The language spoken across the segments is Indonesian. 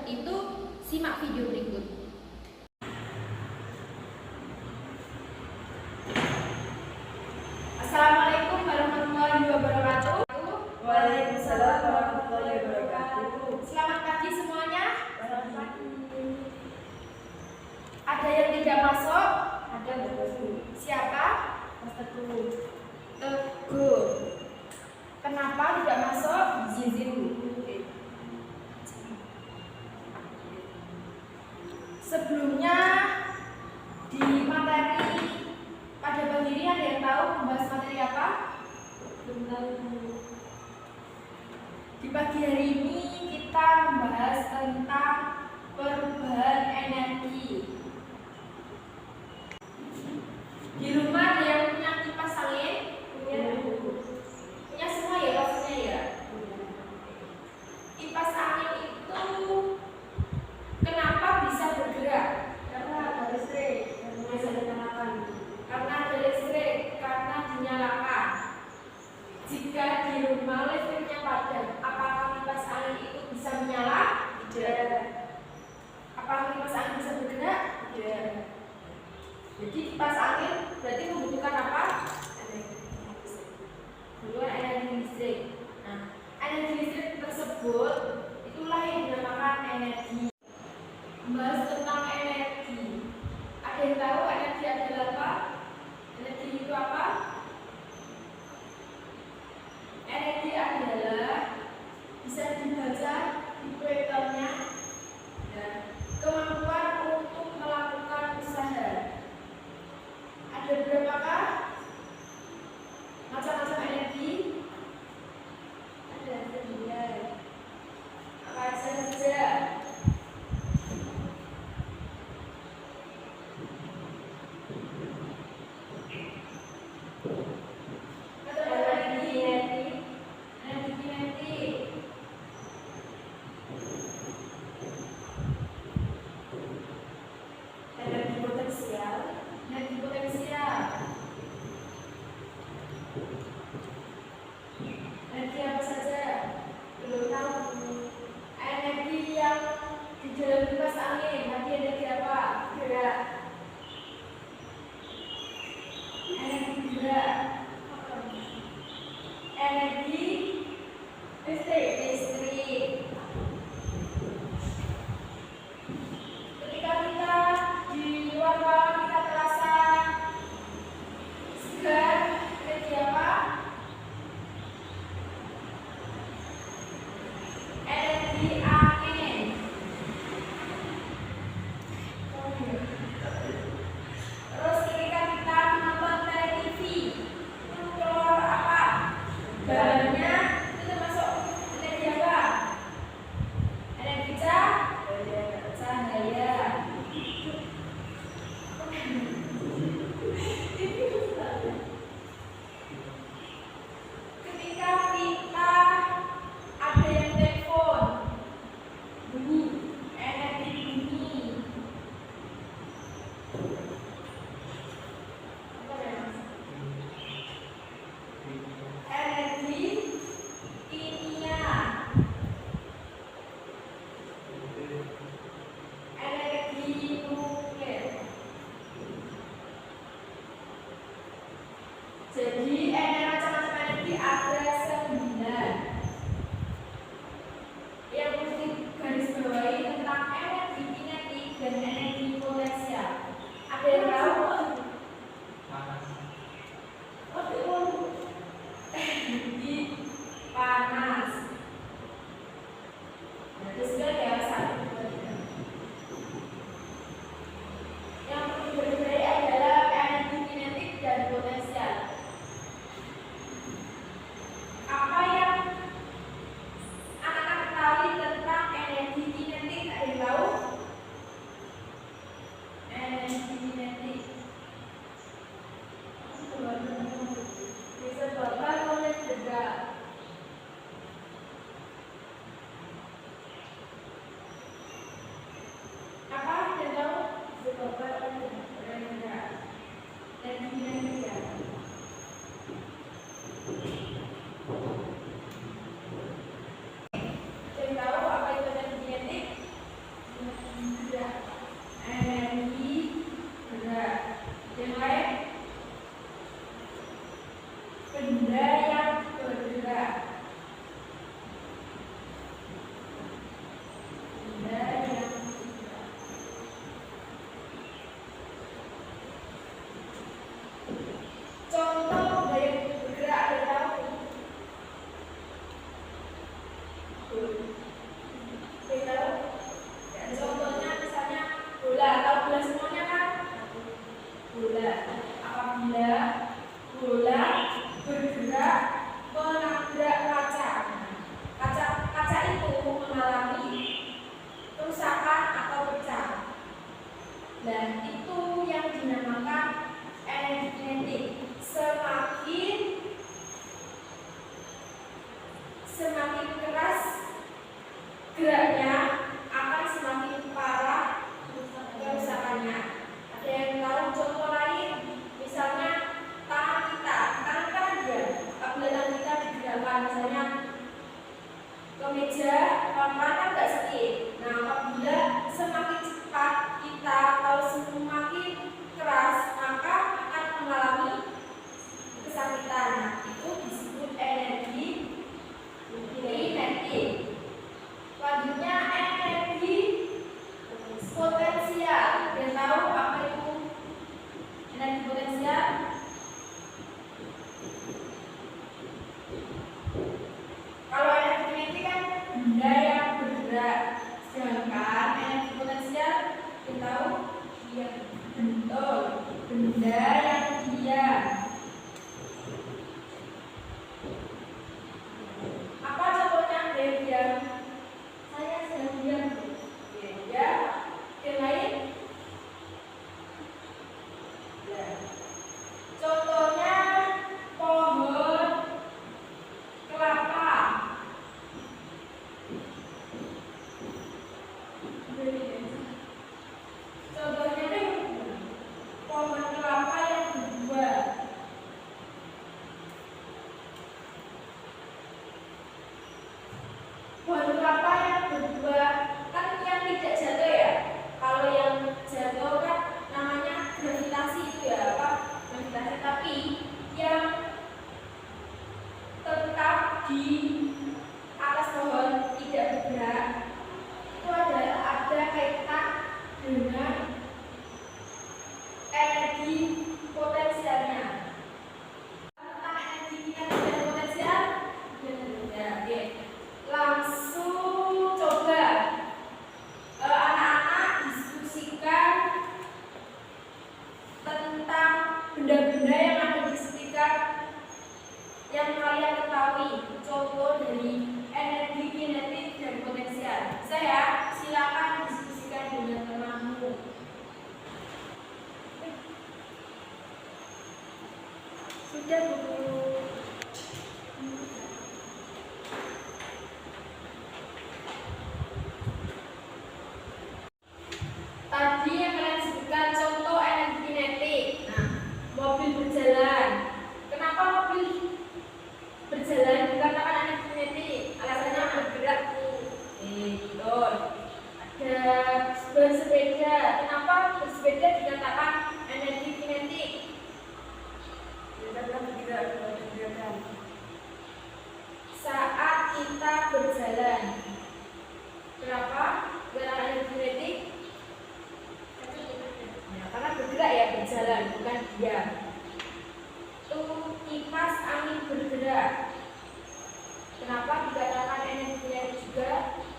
seperti itu, simak video berikut. Assalamualaikum warahmatullahi wabarakatuh. Waalaikumsalam warahmatullahi wabarakatuh. Selamat pagi semuanya. Selamat pagi. Ada yang tidak masuk? Ada Teguh. Siapa? Mas Teguh. Teguh. Kenapa tidak masuk? Izin. Sebelumnya di materi pada pagi ini ada yang tahu membahas materi apa? Tentang Di pagi hari ini kita membahas tentang perubahan energi. Di rumah ada yang punya kipas angin? Punya semua ya maksudnya ya? Kipas angin itu kenapa bisa bergerak? karena ada listrik yang bisa dinyalakan. Karena ada listrik, karena dinyalakan. Jika di rumah listriknya padam, apakah kipas angin itu bisa menyala? Tidak. Apakah kipas angin bisa bergerak? Tidak. Jadi kipas angin berarti membutuhkan apa? Membutuhkan energi listrik. Nah, energi listrik tersebut itulah yang dinamakan energi. Membahas tentang energi. Ada yang tahu energi adalah apa? Energi itu apa? Energi adalah bisa dibaca di proyektornya dan kemampuan untuk melakukan usaha. Ada berapakah macam-macam energi? Ada 9. Apa saja? Energi potensial. Energi potensial. Energi apa saja? Belum tahu. Energi yang di dalam kipas angin. Nanti energi apa? Gerak. Energi gerak. Energi listrik. Ketika kita di luar ruangan kita terasa segar, energi apa? Energi angin. Terus ketika kita menonton televisi, itu keluar apa? Gambarnya itu termasuk energi apa? Energi cahaya. Ketika kita ada yang telepon, bunyi, energi bunyi. Energi kimia. Energi nuklir. Jadi macam-macam energi ada 9. Yang perlu digarisbawahi tentang energi kinetik dan energi potensial. Ada yang tahu? Energi panas. Nanti sudah ya 1, 2, 3. Iya, betul. Benda yang diam. Apa contohnya benda yang diam? Saya sedang diam. Ya, yang lain? Ya. Contohnya pohon kelapa. Contohnya nih pohon kelapa yang berbuah. Pohon kelapa yang berbuah kan yang tidak jatuh ya. Kalau yang jatuh kan namanya gravitasi itu ya apa? Gravitasi. Tapi yang tetap di atas pohon tidak bergerak itu adalah ada kaitan dengan energi potensialnya. Tentang energi kinetik dan potensial, ya, oke. Langsung coba anak-anak diskusikan tentang benda-benda yang ada di sekitar yang kalian ketahui. Contoh dari energi kinetik dan potensial. Saya silakan diskusikan dengan temanmu. Sudah Bu. Tadi yang kalian sebutkan contoh energi kinetik. Nah, mobil berjalan. Kenapa mobil berjalan dikatakan energi kinetik? Alasannya bergerak nih. Betul. Ada bersepeda. Kenapa bersepeda dikatakan energi kinetik? Saat kita berjalan. Kenapa? Karena energi kinetik. Ya, karena bergerak ya, berjalan, bukan diam. Tuh kipas angin bergerak. Kenapa dikatakan energi kinetik juga?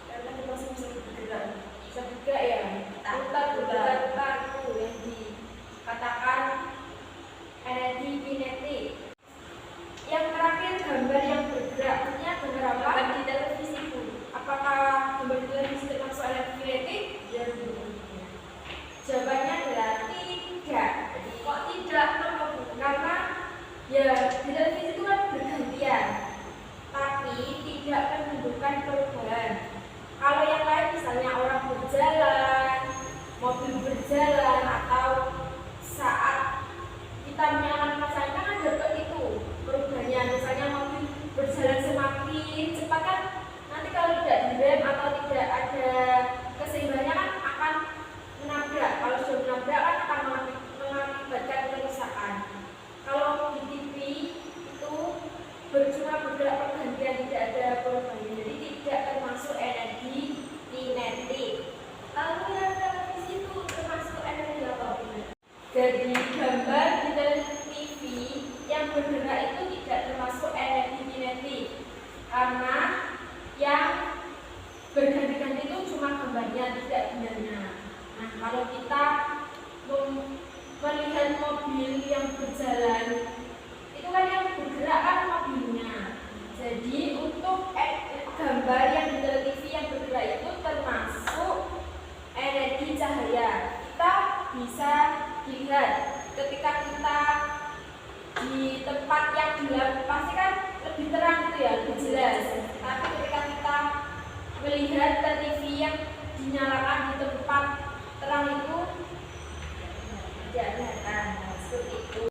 Karena kipas bisa bergerak. Bisa bergerak ya, putar itu yang dikatakan energi kinetik. Yang terakhir gambar yang bergerak. Artinya gambar apa? Di televisi Bu. Apakah gambar di televisi termasuk energi kinetik? Ya, jawabannya adalah tidak. Kok tidak? Karena ya di televisi itu kan bergantian, tapi tidak menimbulkan perubahan. Kalau yang lain misalnya orang berjalan, mobil berjalan, atau saat kita menyalakan kipas angin kan ada itu perubahannya. Misalnya mobil berjalan semakin cepat kan nanti kalau tidak direm atau tidak ada keseimbangannya kan akan menabrak. Kalau sudah menabrak kan akan mengakibatkan kerusakan. Kalau di TV itu cuma bergerak pergantian, tidak ada perubahan, jadi tidak termasuk energi kinetik. Lalu yang televisi itu termasuk energi apa? Jadi gambar di TV yang bergerak itu tidak termasuk energi kinetik, karena yang berganti-ganti itu cuma gambarnya, tidak bendanya. Nah, kalau kita melihat mobil yang berjalan, itu kan yang bergerak kan mobilnya. Jadi untuk gambar yang di televisi yang bergerak itu termasuk energi cahaya. Kita bisa dilihat ketika kita di tempat yang gelap pasti kan lebih terang gitu ya, lebih jelas. Tapi ketika kita melihat TV yang dinyalakan di tempat terang itu tidak kelihatan. Seperti itu.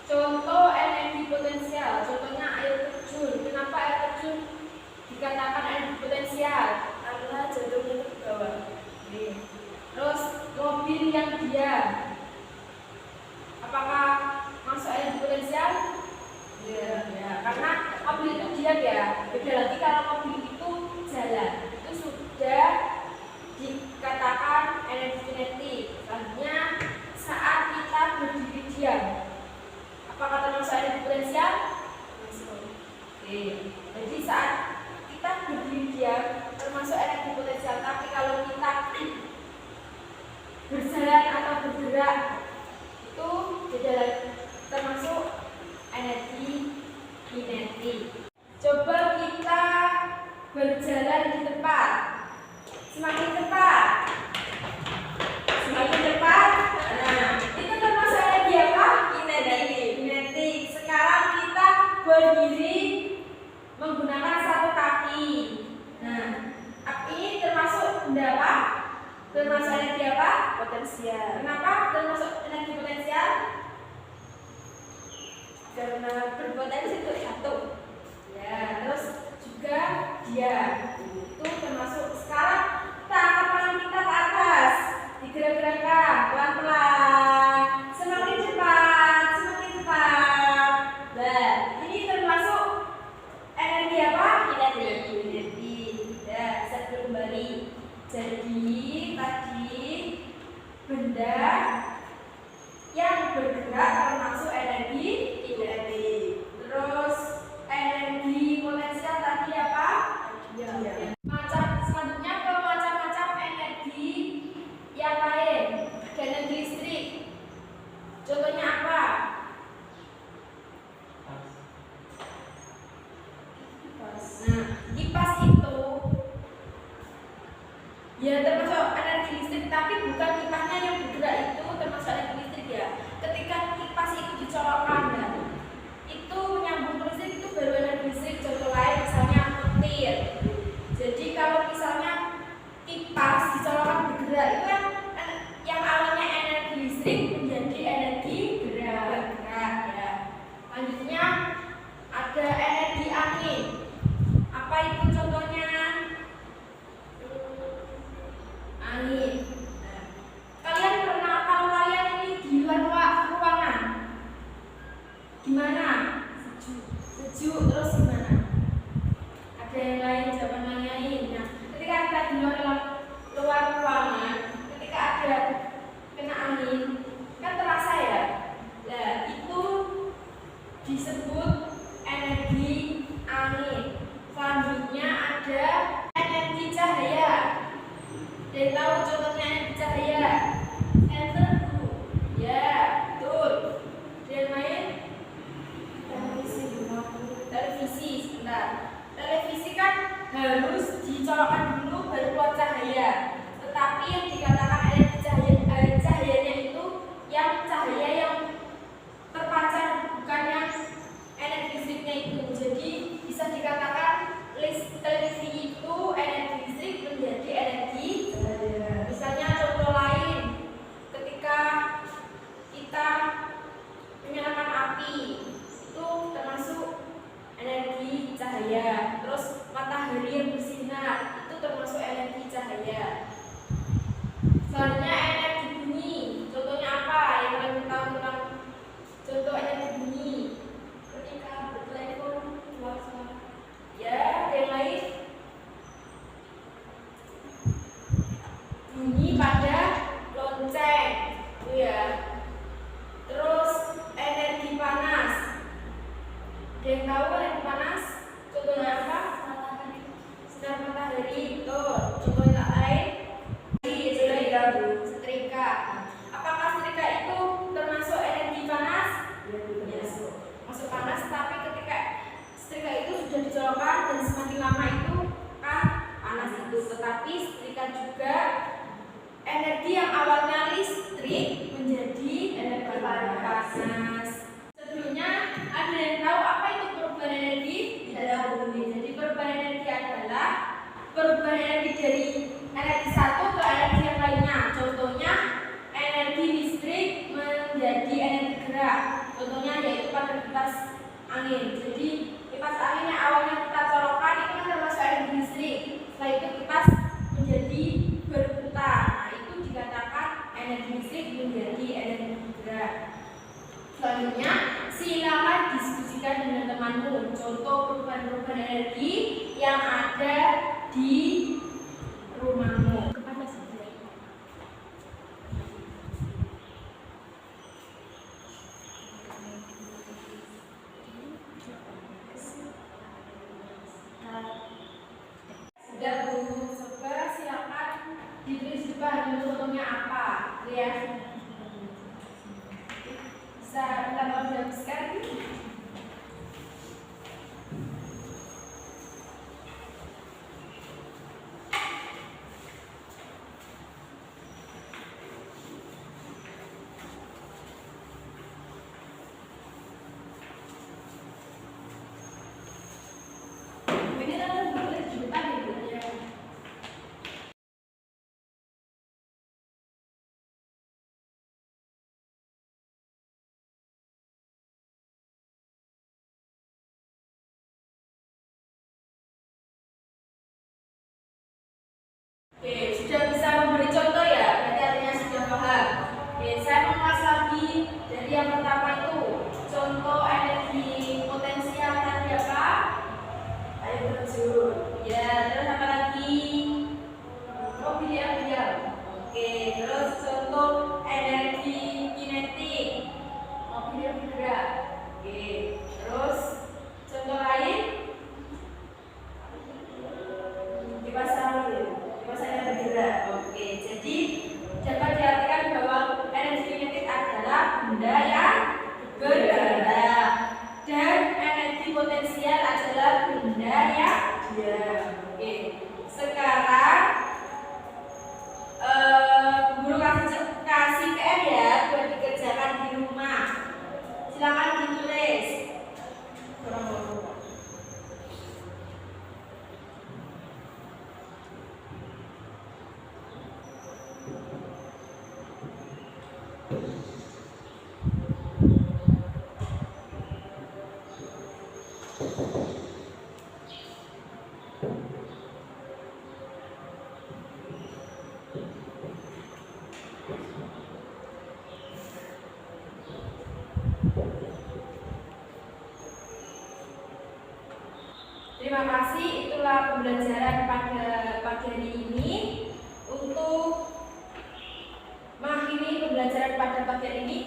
Contoh energi potensial, contohnya air terjun. Kenapa air terjun dikatakan energi potensial? Karena jatuhnya ke bawah. Terus mobil yang diam, apakah masuk energi potensial? Ya, karena mobil itu diam ya. Beda lagi kalau mobil itu jalan, itu sudah dikatakan energi kinetik. Selanjutnya saat kita benda apa? Termasuk energi apa? Potensial. Kenapa termasuk energi potensial? Karena berpotensi untuk jatuh. Ya, terus juga dia itu termasuk. Sekarang kita angkat tangan kita ke atas, digerak-gerakkan pelan-pelan, semakin cepat, semakin cepat. Nah, ini termasuk energi apa? Energi. Ya, bisa kembali. Jadi tadi benda yang bergerak termasuk energi kinetik. Terus energi potensial tadi apa? Macam selanjutnya ke macam-macam energi yang lain. Ada energi listrik. Contohnya apa? Nah, kipas itu ya termasuk energi listrik, tapi bukan kipasnya yang bergerak itu termasuk energi listrik ya. Ketika kipas itu dicolokkan dan itu menyambung ke listrik, itu baru energi listrik. Contoh lain misalnya petir. Jadi kalau misalnya kipas dicolokkan bergerak itu yang awalnya energi listrik menjadi energi bergerak ya. Selanjutnya ada energi angin. Apa itu contohnya? Angin. Nah, kalian pernah, kalau kalian ini di luar ruangan, gimana? Sejuk terus gimana? Ada yang lain, jawaban lain. Nah, ketika kita di luar ruangan, ketika ada kena angin, kan terasa ya. Nah, itu disebut energi angin. Selanjutnya ada energi cahaya. Dan tahu contohnya energi cahaya? Ya, betul. Dan lain? Televisi. Sebentar. Televisi kan harus dicolokkan dulu baru keluar cahaya. Tetapi yang dikatakan energi cahayanya itu yang cahaya yang terpancar, bukan yang energi listriknya itu. Jadi bisa dikatakan televisi itu energi listrik menjadi energi cahaya. Misalnya contoh lain, ketika kita menyalakan api itu termasuk energi cahaya. Terus matahari yang bersinar itu termasuk energi cahaya. Selanjutnya energi bunyi. Contohnya apa yang kalian tahu tentang contoh energi bunyi? Ketika bertelepon, keluar suara. Ya, yang lain? Bunyi pada lonceng, itu ya. Terus energi panas. Ada yang tahu energi panas? Contohnya apa? Sinar matahari, betul. Contoh yang lain? Setrika. Apakah setrika itu termasuk energi panas? Ya, masuk panas. Tapi ketika setrika itu sudah dicolokkan dan semakin lama itu kan panas itu. Tetapi setrika juga energi yang awalnya listrik menjadi energi panas. Sebelumnya ada yang tahu apa itu perubahan energi? Tidak. Jadi perubahan energi adalah perubahan energi dari energi satu ke energi yang lainnya. Contohnya energi listrik menjadi energi gerak. Contohnya yaitu pada kipas angin. Jadi kipas angin yang awalnya kita colokkan itu kan termasuk energi listrik. Setelah itu kipas menjadi berputar. Nah, itu dikatakan energi listrik menjadi energi gerak. Selanjutnya silakan diskusikan dengan temanmu contoh perubahan-perubahan energi yang ada di rumahmu. Kepada saja. Sudah Bu, coba silakan ditulis di depan contohnya apa, ya. Bisa kita habiskan. mobil yang diam. Oke, terus contoh energi kinetik. Mobil yang bergerak. Oke, terus contoh lain kipas angin. Kipas angin bergerak. Oke, jadi dapat diartikan bahwa energi kinetik adalah benda yang bergerak dan energi potensial adalah benda yang diam. Oke, sekarang guru kasih PR ya buat dikerjakan di rumah. Silakan ditulis. Terima kasih, itulah pembelajaran pada pagi hari ini. Untuk mengakhiri pembelajaran pada pagi hari ini,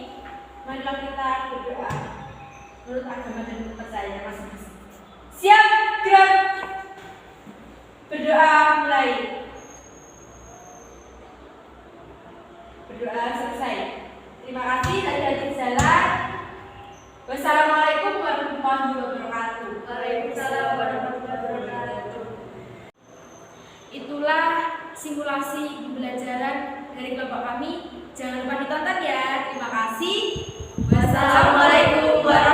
marilah kita berdoa menurut agama dan kepercayaan masing-masing. Siap, gerak. Berdoa mulai. Berdoa selesai. Terima kasih, hati-hati jalan. Wassalamualaikum warahmatullahi wabarakatuh. Waalaikumsalam warahmatullahi wabarakatuh. Itulah simulasi pembelajaran dari kelompok kami. Jangan lupa ditonton ya. Terima kasih. Wassalamualaikum warahmatullahi wabarakatuh.